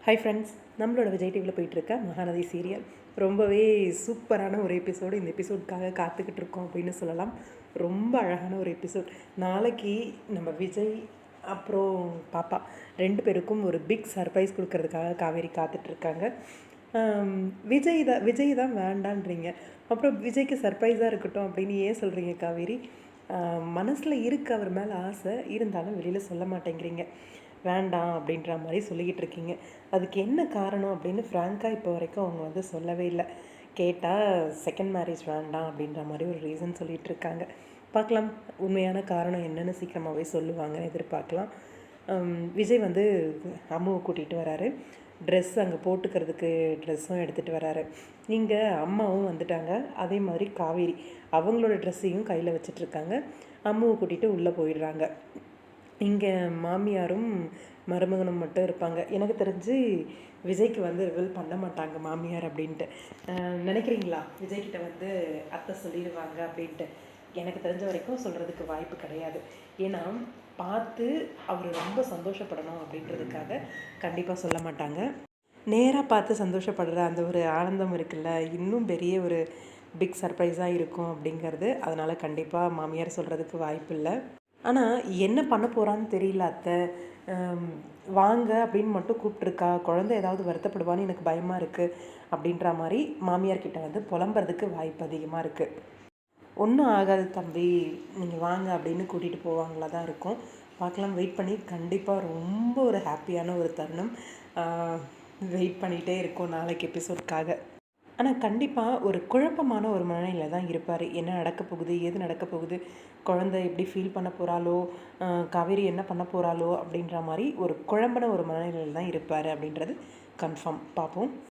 Hi friends, நம்மளோட விஜய் டிவியில் போயிட்டுருக்க மகாநதி சீரியல் ரொம்பவே சூப்பரான ஒரு எபிசோடு. இந்த எபிசோடுக்காக காத்துக்கிட்டு இருக்கோம் அப்படின்னு சொல்லலாம். ரொம்ப அழகான ஒரு எபிசோட். நாளைக்கு நம்ம விஜய் அப்புறம் பாப்பா 2 பேருக்கும் ஒரு பிக் சர்ப்ரைஸ் கொடுக்கறதுக்காக காவேரி காத்துட்ருக்காங்க. விஜய் தான் வேண்டான்றீங்க, அப்புறம் விஜய்க்கு சர்ப்ரைஸாக இருக்கட்டும் அப்படின்னு ஏன் சொல்கிறீங்க காவேரி? மனசில் இருக்க அவர் மேலே ஆசை இருந்தாலும் வெளியில் சொல்ல மாட்டேங்கிறீங்க, வேண்டாம் அப்படின்ற மாதிரி சொல்லிக்கிட்டு இருக்கீங்க. அதுக்கு என்ன காரணம் அப்படின்னு ஃப்ராங்காக இப்போ வரைக்கும் அவங்க சொல்லவே இல்லை. கேட்டால் செகண்ட் மேரேஜ் வேண்டாம் அப்படின்ற மாதிரி ஒரு ரீசன் சொல்லிகிட்டு இருக்காங்க. பார்க்கலாம் உண்மையான காரணம் என்னென்னு சீக்கிரமாகவே சொல்லுவாங்கன்னு எதிர்பார்க்கலாம். விஜய் அம்மாவை கூட்டிகிட்டு வராரு. ட்ரெஸ் அங்கே போட்டுக்கிறதுக்கு ட்ரெஸ்ஸும் எடுத்துகிட்டு வராரு. இங்கே அம்மாவும் வந்துட்டாங்க. அதே மாதிரி காவேரி அவங்களோட ட்ரெஸ்ஸையும் கையில் வச்சிட்ருக்காங்க. அம்மாவை கூட்டிகிட்டு உள்ளே போயிடுறாங்க. இங்கே மாமியாரும் மருமகனும் மட்டும் இருப்பாங்க. எனக்கு தெரிஞ்சு விஜய்க்கு ரிவீல் பண்ண மாட்டாங்க மாமியார் அப்படின்ட்டு. நினைக்கிறீங்களா விஜய்கிட்ட அத்தை சொல்லிடுவாங்க அப்படின்ட்டு? எனக்கு தெரிஞ்ச வரைக்கும் சொல்கிறதுக்கு வாய்ப்பு கிடையாது. ஏன்னா பார்த்து அவர் ரொம்ப சந்தோஷப்படணும் அப்படின்றதுக்காக கண்டிப்பாக சொல்ல மாட்டாங்க. நேராக பார்த்து சந்தோஷப்படுற அந்த ஒரு ஆனந்தம் இருக்குல்ல, இன்னும் பெரிய ஒரு பிக் சர்ப்ரைஸாக இருக்கும் அப்படிங்கிறது. அதனால் கண்டிப்பாக மாமியார் சொல்கிறதுக்கு வாய்ப்பு இல்லை. ஆனால் என்ன பண்ண போகிறான்னு தெரியல அத்தை. வாங்க அப்படின்னு மட்டும் கூப்பிட்ருக்கா. குழந்தை ஏதாவது வருத்தப்படுவான்னு எனக்கு பயமாக இருக்குது அப்படின்ற மாதிரி மாமியார்கிட்ட புலம்புறதுக்கு வாய்ப்பு அதிகமாக இருக்குது. ஒன்றும் ஆகாது தம்பி, நீங்கள் வாங்க அப்படின்னு கூட்டிகிட்டு போவாங்களா தான் இருக்கும். பார்க்கலாம், வெயிட் பண்ணி. கண்டிப்பாக ரொம்ப ஒரு ஹாப்பியான ஒரு தருணம். வெயிட் பண்ணிகிட்டே இருக்கோம் நாளைக்கு எபிசோட்காக. ஆனால் கண்டிப்பாக ஒரு குழப்பமான ஒரு மனநிலையில் தான் இருப்பார். என்ன நடக்க போகுது, ஏது நடக்க போகுது, குழந்தை எப்படி ஃபீல் பண்ண போகிறாளோ, காவேரி என்ன பண்ண போகிறாளோ அப்படின்ற மாதிரி ஒரு குழம்பின ஒரு மனநிலையில் தான் இருப்பார் அப்படின்றது கன்ஃபார்ம். பார்ப்போம்.